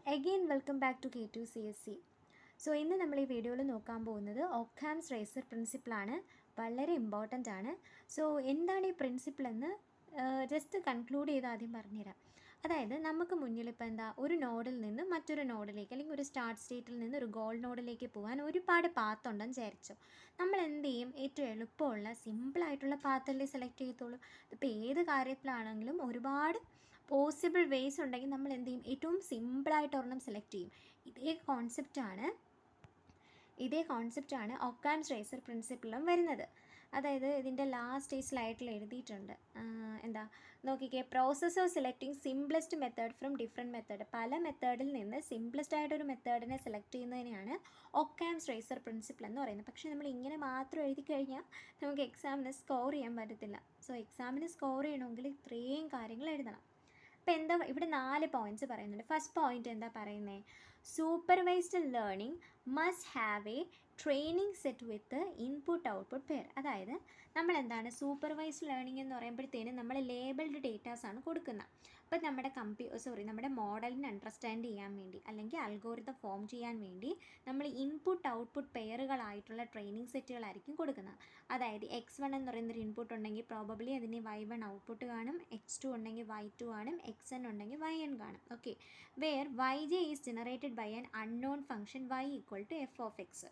again welcome back to K2CSC. So ഇന്ന് നമ്മൾ ഈ വീഡിയോയിൽ നോക്കാൻ പോകുന്നത് ഒക്കാംസ് റേസർ പ്രിൻസിപ്പിളാണ്. വളരെ ഇമ്പോർട്ടൻ്റ് ആണ്. സോ എന്താണ് ഈ പ്രിൻസിപ്പിൾ എന്ന് ജസ്റ്റ് കൺക്ലൂഡ് ചെയ്ത് ആദ്യം പറഞ്ഞുതരാം. അതായത് നമുക്ക് മുന്നിൽ ഇപ്പോൾ എന്താ ഒരു നോഡിൽ നിന്ന് മറ്റൊരു നോഡിലേക്ക് അല്ലെങ്കിൽ ഒരു സ്റ്റാർട്ട് സ്റ്റേറ്റിൽ നിന്ന് ഒരു ഗോൾ നോഡിലേക്ക് പോകാൻ ഒരുപാട് പാത്ത് ഉണ്ടെന്ന് വിചാരിച്ചോ. നമ്മൾ എന്ത് ചെയ്യും? ഏറ്റവും എളുപ്പമുള്ള സിമ്പിളായിട്ടുള്ള പാത്തല്ലേ സെലക്ട് ചെയ്യത്തുള്ളൂ. ഇപ്പോൾ ഏത് കാര്യത്തിലാണെങ്കിലും ഒരുപാട് പോസിബിൾ വേസ് ഉണ്ടെങ്കിൽ നമ്മൾ എന്ത് ചെയ്യും? ഏറ്റവും സിമ്പിളായിട്ട് ഒരെണ്ണം സെലക്ട് ചെയ്യും. ഇതേ കോൺസെപ്റ്റാണ് ഒക്കാംസ് റേസർ പ്രിൻസിപ്പിളും വരുന്നത്. അതായത് ഇതിൻ്റെ ലാസ്റ്റ് ഈ സ്ലൈഡിൽ എഴുതിയിട്ടുണ്ട്. എന്താ നോക്കിക്കേ, process of selecting simplest method from different method. പല മെത്തേഡിൽ നിന്ന് സിംപ്ലസ്റ്റ് ആയിട്ടൊരു മെത്തേഡിനെ സെലക്ട് ചെയ്യുന്നതിനെയാണ് ഒക്കാംസ് റേസർ പ്രിൻസിപ്പിൾ എന്ന് പറയുന്നത്. പക്ഷേ നമ്മൾ ഇങ്ങനെ മാത്രം എഴുതി കഴിഞ്ഞാൽ നമുക്ക് എക്സാമിന് സ്കോർ ചെയ്യാൻ പറ്റത്തില്ല. സോ എക്സാമിന് സ്കോർ ചെയ്യണമെങ്കിൽ ഇത്രയും കാര്യങ്ങൾ എഴുതണം. അപ്പോൾ എന്താ ഇവിടെ 4 പോയിൻറ്റ്സ് പറയുന്നുണ്ട്. ഫസ്റ്റ് പോയിൻ്റ് എന്താ പറയുന്നത്? Supervised learning must have A training set with input output pair. അതായത് നമ്മൾ എന്താണ് സൂപ്പർവൈസ്ഡ് ലേണിംഗ് എന്ന് പറയുമ്പോഴത്തേനും നമ്മൾ ലേബിൾഡ് ഡേറ്റാസാണ് കൊടുക്കുന്നത്. അപ്പോൾ നമ്മുടെ മോഡലിനെ അണ്ടർസ്റ്റാൻഡ് ചെയ്യാൻ വേണ്ടി അല്ലെങ്കിൽ അൽഗോരിതം ഫോം ചെയ്യാൻ വേണ്ടി നമ്മൾ ഇൻപുട്ട് ഔട്ട്പുട്ട് പെയറുകളായിട്ടുള്ള ട്രെയിനിങ് സെറ്റുകളായിരിക്കും കൊടുക്കുന്നത്. അതായത് x1 എന്ന് പറയുന്നൊരു ഇൻപുട്ട് ഉണ്ടെങ്കിൽ പ്രോബബ്ലി അതിന് y1 ഔട്ട്പുട്ട് കാണും, x2 ഉണ്ടെങ്കിൽ y2 കാണും, xn ഉണ്ടെങ്കിൽ yn കാണും. Okay, where yj is generated by an unknown function y equal to f of x.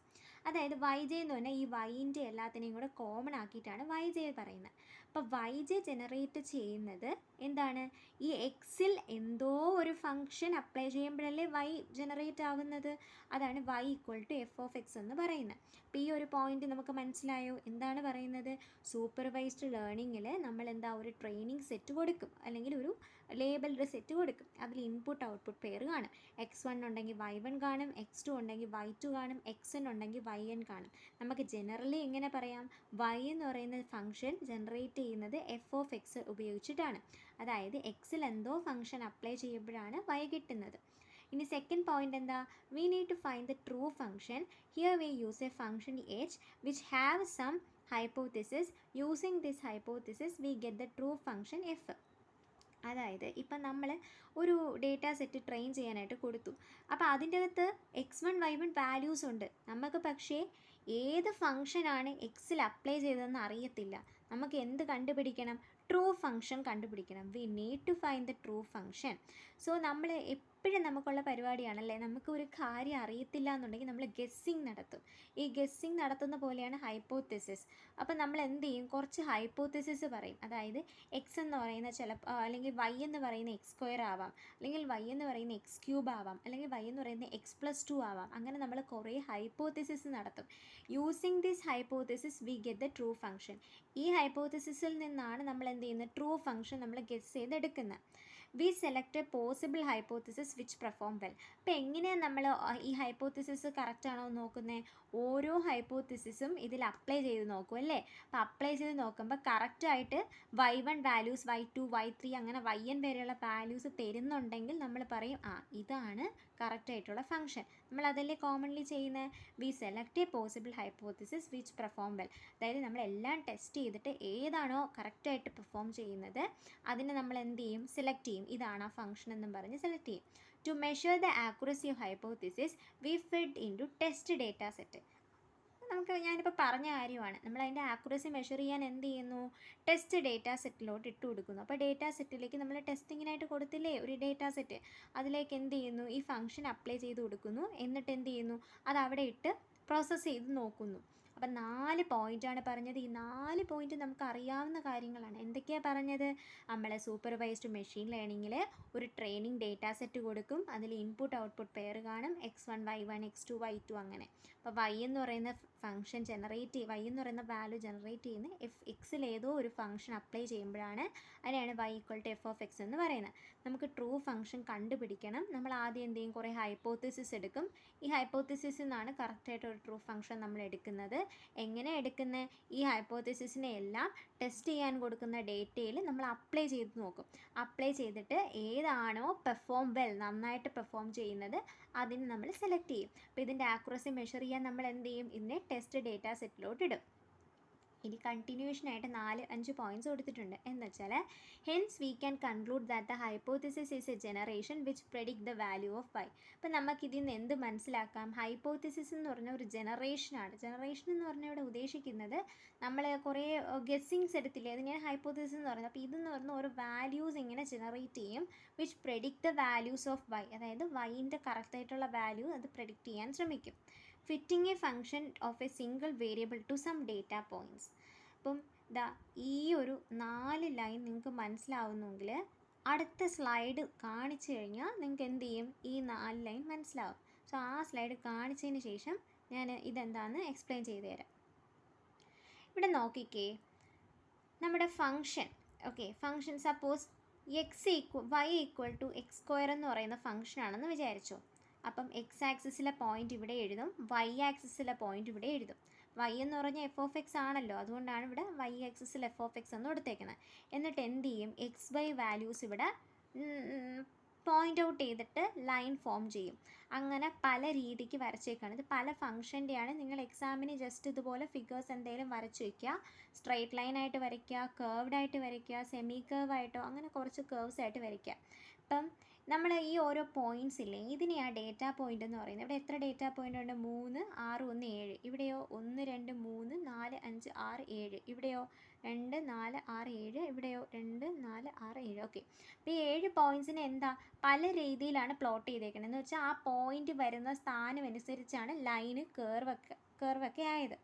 അതായത് yj എന്ന് പറഞ്ഞാൽ ഈ yൻ്റെ എല്ലാത്തിനെയും കൂടെ കോമൺ ആക്കിയിട്ടാണ് yj പറയുന്നത്. അപ്പോൾ yj ജനറേറ്റ് ചെയ്യുന്നത് എന്താണ്? ഈ എക്സിൽ എന്തോ ഒരു ഫംഗ്ഷൻ അപ്ലൈ ചെയ്യുമ്പോഴല്ലേ y ജനറേറ്റ് ആവുന്നത്. അതാണ് y equal to f of x എന്ന് പറയുന്നത്. അപ്പോൾ ഈ ഒരു പോയിന്റ് നമുക്ക് മനസ്സിലായോ? എന്താണ് പറയുന്നത്? സൂപ്പർവൈസ്ഡ് ലേണിങ്ങിൽ നമ്മൾ എന്താ ഒരു ട്രെയിനിങ് സെറ്റ് കൊടുക്കും അല്ലെങ്കിൽ ഒരു ലേബിൾഡ് സെറ്റ് കൊടുക്കും. അതിൽ ഇൻപുട്ട് ഔട്ട്പുട്ട് പെയർ കാണും. x1 ഉണ്ടെങ്കിൽ y1 കാണും, x2 ഉണ്ടെങ്കിൽ y2 കാണും, xn ഉണ്ടെങ്കിൽ yn കാണും. നമുക്ക് ജനറലി എങ്ങനെ പറയാം? y എന്ന് പറയുന്ന ഫംഗ്ഷൻ ജനറേറ്റ് ചെയ്യുന്നത് f ഓഫ് x ഉപയോഗിച്ചിട്ടാണ്. അതായത് എക്സിൽ എന്തോ ഫംഗ്ഷൻ അപ്ലൈ ചെയ്യുമ്പോഴാണ് y കിട്ടുന്നത്. ഇനി സെക്കൻഡ് പോയിന്റ് എന്താ? We need to find the true function. Here we use a function h which have some hypothesis. Using this hypothesis we get the true function f. അതായത് ഇപ്പം നമ്മൾ ഒരു data set train ചെയ്യാനായിട്ട് കൊടുത്തു. അപ്പോൾ അതിൻ്റെ അകത്ത് x1 y1 വാല്യൂസ് ഉണ്ട്. നമുക്ക് പക്ഷേ ഏത് ഫംഗ്ഷനാണ് എക്സിൽ അപ്ലൈ ചെയ്തതെന്ന് അറിയത്തില്ല. നമുക്ക് എന്ത് കണ്ടുപിടിക്കണം? ട്രൂ ഫംഗ്ഷൻ കണ്ടുപിടിക്കണം. We need to find the true function. So നമ്മൾ എപ്പോഴും നമുക്കുള്ള പരിപാടിയാണല്ലേ, നമുക്ക് ഒരു കാര്യം അറിയത്തില്ല എന്നുണ്ടെങ്കിൽ നമ്മൾ ഗെസ്സിങ് നടത്തും. ഈ ഗെസ്സിങ് നടത്തുന്ന പോലെയാണ് ഹൈപ്പോത്തിസിസ്. അപ്പോൾ നമ്മൾ എന്ത് ചെയ്യും? കുറച്ച് ഹൈപ്പോത്തിസിസ് പറയും. അതായത് എക്സ് എന്ന് പറയുന്ന അല്ലെങ്കിൽ വൈ എന്ന് പറയുന്ന x² ആവാം, അല്ലെങ്കിൽ വൈ എന്ന് പറയുന്ന x³ ആവാം, അല്ലെങ്കിൽ വൈ എന്ന് പറയുന്ന x+2 ആവാം. അങ്ങനെ നമ്മൾ കുറേ ഹൈപ്പോത്തിസിസ് നടത്തും. Using this hypothesis we get the true function. ഈ ഹൈപ്പോത്തിസിസിൽ നിന്നാണ് നമ്മൾ എന്ത് ചെയ്യുന്നത്? ട്രൂ ഫംഗ്ഷൻ നമ്മൾ ഗെസ് ചെയ്തെടുക്കുന്നത്. We select a possible hypothesis which perform well. അപ്പോൾ എങ്ങനെയാണ് നമ്മൾ ഈ ഹൈപ്പോത്തിസിസ് കറക്റ്റ് ആണോ എന്ന് നോക്കുന്നത്? ഓരോ ഹൈപ്പോത്തിസിസും ഇതിൽ അപ്ലൈ ചെയ്ത് നോക്കും അല്ലേ. അപ്പോൾ അപ്ലൈ ചെയ്ത് നോക്കുമ്പോൾ കറക്റ്റായിട്ട് y1 വാല്യൂസ്, y2, y3 അങ്ങനെ yn വരെയുള്ള വാല്യൂസ് തരുന്നുണ്ടെങ്കിൽ നമ്മൾ പറയും ഇതാണ് കറക്റ്റായിട്ടുള്ള ഫംഗ്ഷൻ. നമ്മൾ അതല്ലേ കോമൺലി ചെയ്യുന്നത്. We select a possible hypothesis which perform well. അതായത് നമ്മളെല്ലാം ടെസ്റ്റ് ചെയ്തിട്ട് ഏതാണോ കറക്റ്റായിട്ട് പെർഫോം ചെയ്യുന്നത് അതിനെ നമ്മൾ എന്ത് ചെയ്യും? സെലക്ട് ചെയ്യും. ഇതാണ് ആ ഫംഗ്ഷൻ എന്നും പറഞ്ഞ് സെലക്ട് ചെയ്യും. To measure the accuracy of hypothesis we fed into test data set. ഞാനിപ്പോൾ പറഞ്ഞ കാര്യമാണ്. നമ്മൾ അതിൻ്റെ ആക്യുറസി മെഷർ ചെയ്യാൻ എന്ത് ചെയ്യുന്നു? ടെസ്റ്റ് ഡേറ്റ സെറ്റിലോട്ട് ഇട്ട് കൊടുക്കുന്നു. അപ്പോൾ ഡേറ്റ സെറ്റിലേക്ക് നമ്മൾ ടെസ്റ്റിങ്ങിനായിട്ട് കൊടുത്തില്ലേ ഒരു ഡേറ്റ സെറ്റ്, അതിലേക്ക് എന്ത് ചെയ്യുന്നു? ഈ ഫംഗ്ഷൻ അപ്ലൈ ചെയ്ത് കൊടുക്കുന്നു. എന്നിട്ട് എന്ത് ചെയ്യുന്നു? അത് അവിടെ ഇട്ട് പ്രോസസ്സ് ചെയ്ത് നോക്കുന്നു. അപ്പം 4 പോയിൻ്റാണ് പറഞ്ഞത്. ഈ 4 പോയിൻ്റ് നമുക്ക് അറിയാവുന്ന കാര്യങ്ങളാണ്. എന്തൊക്കെയാണ് പറഞ്ഞത്? നമ്മൾ സൂപ്പർവൈസ്ഡ് മെഷീൻ ലേണിങ്ങിൽ ഒരു ട്രെയിനിങ് ഡേറ്റ സെറ്റ് കൊടുക്കും. അതിൽ ഇൻപുട്ട് ഔട്ട്പുട്ട് പെയർ കാണും, x1 y1 x2 y2 അങ്ങനെ. അപ്പോൾ y എന്ന് പറയുന്ന ഫംഗ്ഷൻ y എന്ന് പറയുന്ന വാല്യൂ ജനറേറ്റ് ചെയ്യുന്ന എക്സിൽ ഏതോ ഒരു ഫംഗ്ഷൻ അപ്ലൈ ചെയ്യുമ്പോഴാണ് അതിനെയാണ് y equal to f of x എന്ന് പറയുന്നത്. നമുക്ക് ട്രൂ ഫംഗ്ഷൻ കണ്ടുപിടിക്കണം. നമ്മൾ ആദ്യം എന്ത് ചെയ്യും? കുറേ ഹൈപ്പോത്തിസിസ് എടുക്കും. ഈ ഹൈപ്പോത്തിസിസിൽ നിന്നാണ് കറക്റ്റായിട്ട് ഒരു ട്രൂ ഫംഗ്ഷൻ നമ്മൾ എടുക്കുന്നത്. എങ്ങനെ എടുക്കുന്നത്? ഈ ഹൈപ്പോത്തിസിസിനെ എല്ലാം ടെസ്റ്റ് ചെയ്യാൻ കൊടുക്കുന്ന ഡേറ്റയിൽ നമ്മൾ അപ്ലൈ ചെയ്ത് നോക്കും. അപ്ലൈ ചെയ്തിട്ട് ഏതാണോ പെർഫോം വെൽ, നന്നായിട്ട് പെർഫോം ചെയ്യുന്നത് അതിന് നമ്മൾ സെലക്ട് ചെയ്യും. അപ്പോൾ ഇതിൻ്റെ ആക്യുറസി മെഷർ ചെയ്യാൻ നമ്മൾ എന്ത് ചെയ്യും? ഇതിനെ ടെസ്റ്റ് ഡേറ്റ സെറ്റിലോട്ട് ഇടും. ഇനി കണ്ടിന്യൂഷനായിട്ട് 4-5 പോയിൻറ്റ്സ് കൊടുത്തിട്ടുണ്ട്. എന്ന് വെച്ചാൽ hence we can conclude that the hypothesis is a generation which predict the value of y. അപ്പം നമുക്കിതിൽ നിന്ന് എന്ത് മനസ്സിലാക്കാം? ഹൈപ്പോത്തിസിസ് എന്ന് പറഞ്ഞ ഒരു ജനറേഷനാണ്. ജനറേഷൻ എന്ന് പറഞ്ഞാൽ ഇവിടെ ഉദ്ദേശിക്കുന്നത് നമ്മൾ കുറേ ഗെസ്സിങ്സ് എടുത്തില്ലേ, അതിനെയാണ് ഹൈപ്പോത്തിസിസ് എന്ന് പറയുന്നത്. അപ്പോൾ ഇതെന്ന് പറഞ്ഞാൽ ഓരോ വാല്യൂസ് ഇങ്ങനെ ജനറേറ്റ് ചെയ്യും which predict the values of y, അതായത് വൈൻ്റെ കറക്റ്റായിട്ടുള്ള വാല്യൂ അത് പ്രെഡിക്റ്റ് ചെയ്യാൻ ശ്രമിക്കും. Fitting a function of a single variable to some data points. അപ്പം ഈ ഒരു 4 ലൈൻ നിങ്ങൾക്ക് മനസ്സിലാവുന്നെങ്കിൽ അടുത്ത സ്ലൈഡ് കാണിച്ചു കഴിഞ്ഞാൽ നിങ്ങൾക്ക് എന്ത് ചെയ്യും? ഈ 4 ലൈൻ മനസ്സിലാവും. സോ ആ സ്ലൈഡ് കാണിച്ചതിന് ശേഷം ഞാൻ ഇതെന്താണെന്ന് എക്സ്പ്ലെയിൻ ചെയ്തു തരാം. ഇവിടെ നോക്കിക്കേ, നമ്മുടെ function, okay, function suppose y equal to x square എന്ന് പറയുന്ന ഫംഗ്ഷനാണെന്ന് വിചാരിച്ചോ. അപ്പം എക്സ് ആക്സിസിലെ പോയിൻ്റ് ഇവിടെ എഴുതും, വൈ ആക്സിസിലെ പോയിൻ്റ് ഇവിടെ എഴുതും. വൈ എന്ന് പറഞ്ഞാൽ എഫ് ഓഫ് എക്സ് ആണല്ലോ, അതുകൊണ്ടാണ് ഇവിടെ വൈ ആക്സിസിൽ എഫ് ഓഫ് എക്സ് എന്ന് കൊടുത്തേക്കുന്നത്. എന്നിട്ട് എന്ത് ചെയ്യും? എക്സ് വൈ വാല്യൂസ് ഇവിടെ പോയിൻ്റ് ഔട്ട് ചെയ്തിട്ട് ലൈൻ ഫോം ചെയ്യും. അങ്ങനെ പല രീതിക്ക് വരച്ചേക്കാണ്. ഇത് പല ഫംഗ്ഷൻ്റെയാണ്. നിങ്ങൾ എക്സാമിന് ജസ്റ്റ് ഇതുപോലെ ഫിഗേഴ്സ് എന്തെങ്കിലും വരച്ച് വയ്ക്കുക. സ്ട്രെയിറ്റ് ലൈനായിട്ട് വരയ്ക്കുക, കേർവ്ഡ് ആയിട്ട് വരയ്ക്കുക, സെമി കേർവ് ആയിട്ടോ അങ്ങനെ കുറച്ച് കേർവ്സ് ആയിട്ട് വരയ്ക്കുക. അപ്പം നമ്മൾ ഈ ഓരോ പോയിൻറ്റ്സ് ഇല്ലേ, ഇതിനെയാണ് ഡേറ്റാ പോയിൻ്റ് എന്ന് പറയുന്നത്. ഇവിടെ എത്ര ഡേറ്റാ പോയിൻ്റ് ഉണ്ട്? 3, 6, 1, 7. ഇവിടെയോ 1, 2, 3, 4, 5, 6, 7. ഇവിടെയോ 2, 4, 6, 7. ഇവിടെയോ 2, 4, 6, 7. ഓക്കെ, അപ്പോൾ ഈ 7 പോയിൻറ്റ്സിനെ എന്താ പല രീതിയിലാണ് പ്ലോട്ട് ചെയ്തേക്കുന്നത്. എന്ന് വെച്ചാൽ ആ പോയിൻ്റ് വരുന്ന സ്ഥാനം അനുസരിച്ചാണ് ലൈന് കേർവൊക്കെ ആയത്.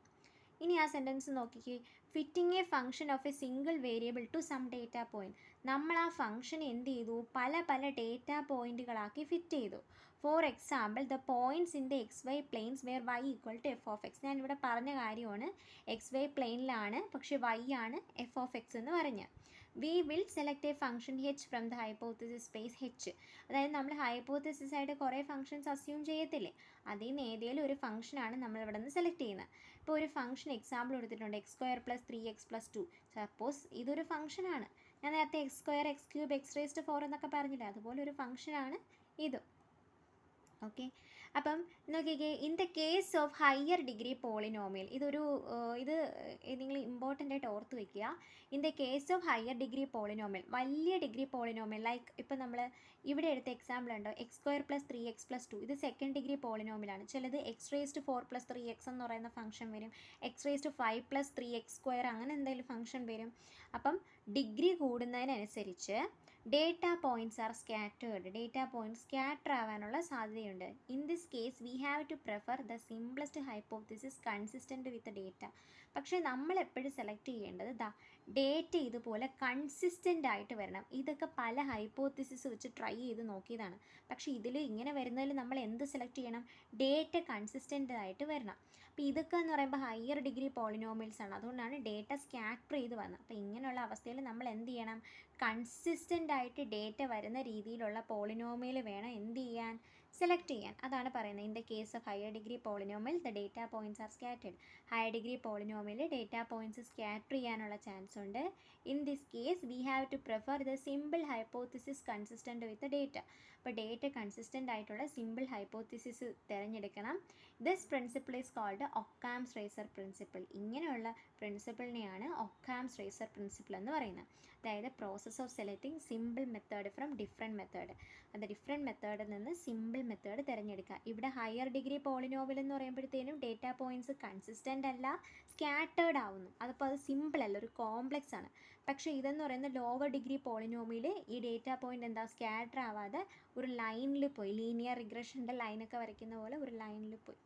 ഇനി ആ സെൻറ്റൻസ് നോക്കിക്കേ. Fitting a function of a single variable to some data point. നമ്മൾ ആ ഫംഗ്ഷൻ എന്ത് ചെയ്തു? പല പല ഡേറ്റാ പോയിൻറ്റുകളാക്കി ഫിറ്റ് ചെയ്തു. For example, the points in the x y planes where y equal to f of x. ഞാനിവിടെ പറഞ്ഞ കാര്യമാണ്, എക്സ് വൈ പ്ലെയിനിലാണ് പക്ഷേ വൈ ആണ് എഫ് ഓഫ് എക്സ് എന്ന് പറഞ്ഞ്. We will select A function H from the hypothesis space H. അതായത് നമ്മൾ hypothesis ആയിട്ട് കുറേ ഫംഗ്ഷൻസ് അസ്യൂം ചെയ്യത്തില്ലേ, അതിൽ നിന്ന് ഏതെങ്കിലും ഒരു ഫംഗ്ഷനാണ് നമ്മൾ ഇവിടെ നിന്ന് സെലക്ട് ചെയ്യുന്നത്. ഇപ്പോൾ ഒരു ഫംഗ്ഷൻ എക്സാമ്പിൾ കൊടുത്തിട്ടുണ്ട്, X square plus 3x plus 2. Suppose ഇതൊരു ഫംഗ്ഷനാണ്. ഞാൻ നേരത്തെ X square, X cube, X raised 4 എന്നൊക്കെ പറഞ്ഞില്ലേ, അതുപോലെ ഒരു ഫംഗ്ഷനാണ് ഇത്. ഓക്കെ, അപ്പം നോക്കിക്കേ, in the case of higher degree polynomial, ഇത് നിങ്ങൾ ഇമ്പോർട്ടൻ്റ് ആയിട്ട് ഓർത്ത് വയ്ക്കുക. In the case of higher degree polynomial, വലിയ ഡിഗ്രി പോളിനോമിയൽ, ലൈക്ക് ഇപ്പം നമ്മൾ ഇവിടെ എടുത്ത എക്സാമ്പിൾ ഉണ്ടോ, X square plus 3x plus 2. ഇത് സെക്കൻഡ് ഡിഗ്രി പോളിനോമിയലാണ്. ചിലത് എക്സ് റേസ്ഡ് 4 പ്ലസ് 3x എന്ന് പറയുന്ന ഫംഗ്ഷൻ വരും, X raised 5 plus 3x square അങ്ങനെ എന്തെങ്കിലും ഫംഗ്ഷൻ വരും. അപ്പം ഡിഗ്രി കൂടുന്നതിനനുസരിച്ച് data points are scattered. Data points scatter ആവാനുള്ള സാധ്യതയുണ്ട്. In this case we have to prefer the simplest hypothesis consistent with data. പക്ഷേ നമ്മൾ എപ്പോഴും സെലക്ട് ചെയ്യേണ്ടത് ഡേറ്റ ഇതുപോലെ കൺസിസ്റ്റൻ്റ് ആയിട്ട് വരണം. ഇതൊക്കെ പല ഹൈപ്പോത്തിസിസ് വെച്ച് ട്രൈ ചെയ്ത് നോക്കിയതാണ്. പക്ഷേ ഇതിൽ ഇങ്ങനെ വരുന്നതിൽ നമ്മൾ എന്ത് സെലക്ട് ചെയ്യണം? ഡേറ്റ കൺസിസ്റ്റൻ്റ് ആയിട്ട് വരണം. അപ്പോൾ ഇതൊക്കെ എന്ന് പറയുമ്പോൾ ഹയർ ഡിഗ്രി പോളിനോമിയൽസ് ആണ്, അതുകൊണ്ടാണ് ഡേറ്റ സ്കാറ്റർ ചെയ്ത് വന്നത്. അപ്പോൾ ഇങ്ങനെയുള്ള അവസ്ഥയിൽ നമ്മൾ എന്ത് ചെയ്യണം? കൺസിസ്റ്റൻ്റ് ആയിട്ട് ഡേറ്റ വരുന്ന രീതിയിലുള്ള പോളിനോമിയൽ വേണം എന്ത് ചെയ്യാൻ? സെലക്ട് ചെയ്യാൻ. അതാണ് പറയുന്നത്, in the case of higher degree polynomial the data points are scattered. Higher degree polynomial data points scatter ചെയ്യാനുള്ള ചാൻസ് ഉണ്ട്. In this case we have to prefer the simple hypothesis consistent with data. അപ്പോൾ data consistent ആയിട്ടുള്ള simple hypothesis തിരഞ്ഞെടുക്കണം. This principle is called Occam's razor principle. ഇങ്ങനെയുള്ള പ്രിൻസിപ്പിളിനെയാണ് Occam's razor principle എന്ന് പറയുന്നത്. അതായത് process of selecting simple method from different method. അത് different മെത്തേഡിൽ നിന്ന് സിമ്പിൾ മെത്തേഡ് തിരഞ്ഞെടുക്കുക. ഇവിടെ ഹയർ ഡിഗ്രി പോളിനോമിയൽ എന്ന് പറയുമ്പോഴത്തേനും ഡേറ്റാ പോയിൻറ്റ്സ് കൺസിസ്റ്റൻ്റ് അല്ല, സ്കാറ്റേർഡ് ആവുന്നു. അതിപ്പോൾ അത് സിമ്പിൾ അല്ല, ഒരു കോംപ്ലക്സ് ആണ്. പക്ഷേ ഇതെന്ന് പറയുന്ന ലോവർ ഡിഗ്രി പോളിനോമിയൽ ഈ ഡേറ്റാ പോയിൻ്റ് എന്താ സ്കാറ്റർ ആവാതെ ഒരു ലൈനിൽ പോയി, ലീനിയർ റിഗ്രഷൻ്റെ ലൈനൊക്കെ വരയ്ക്കുന്ന പോലെ ഒരു ലൈനിൽ പോയി.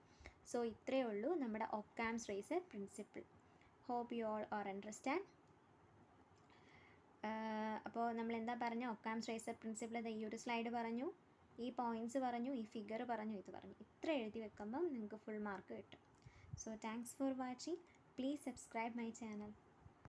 സോ ഇത്രയേ ഉള്ളൂ നമ്മുടെ Occam's razor principle. Hope you all are understand. അപ്പോൾ നമ്മൾ എന്താ പറഞ്ഞ ഒക്കാംസ് റേസർ പ്രിൻസിപ്പിൾ, ഈ ഒരു സ്ലൈഡ് പറഞ്ഞു, ഈ പോയിൻറ്റ്സ് പറഞ്ഞു, ഈ ഫിഗർ പറഞ്ഞു, ഇത് പറഞ്ഞു. ഇത്ര എഴുതി വെക്കുമ്പം നിങ്ങൾക്ക് ഫുൾ മാർക്ക് കിട്ടും. So thanks for watching. Please subscribe my channel.